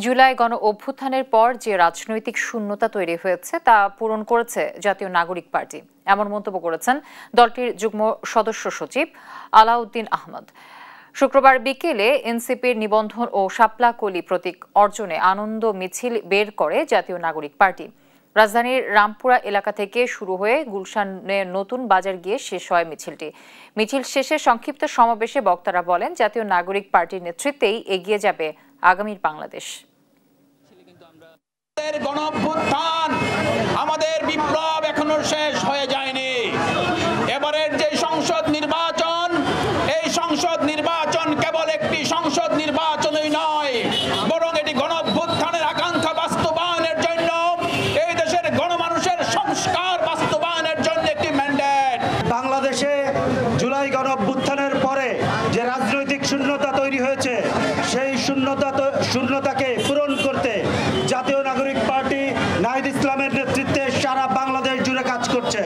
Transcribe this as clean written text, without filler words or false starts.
জুলাই গণ অভ্যুত্থানের পর যে রাজনৈতিক শূন্যতা তৈরি হয়েছে তা পূরণ করেছে জাতীয় নাগরিক পার্টি, এমন মন্তব্য করেছেন দলটির যুগ্ম সদস্য সচিব আলাউদ্দিন আহমদ। শুক্রবার বিকেলে এনসিপির নিবন্ধন ও শাপলা কলি প্রতীক অর্জনে আনন্দ মিছিল বের করে জাতীয় নাগরিক পার্টি। রাজধানীর রামপুরা এলাকা থেকে শুরু হয়ে গুলশানের নতুন বাজার গিয়ে শেষ হয় মিছিলটি। মিছিল শেষে সংক্ষিপ্ত সমাবেশে বক্তারা বলেন, জাতীয় নাগরিক পার্টির নেতৃত্বেই এগিয়ে যাবে আগামীর বাংলাদেশ। আমাদের বিপ্লব এখনো শেষ হয়ে যায়নি। এবারের যে সংসদ নির্বাচন, এই সংসদ নির্বাচন কেবল একটি সংসদ নির্বাচনই নয়, বরং এটি গণঅভ্যুত্থানের আকাঙ্ক্ষা বাস্তবায়নের জন্য, এই দেশের গণমানুষের সংস্কার বাস্তবায়নের জন্য একটি ম্যান্ডেট। বাংলাদেশে জুলাই গণঅভ্যুত্থানের পরে যে রাজনৈতিক শূন্যতা তৈরি হয়েছে, সেই শূন্যতাকে পূরণ করতে জাতীয় নাগরিক পার্টি নাহিদ ইসলামের নেতৃত্বে সারা বাংলাদেশ জুড়ে কাজ করছে।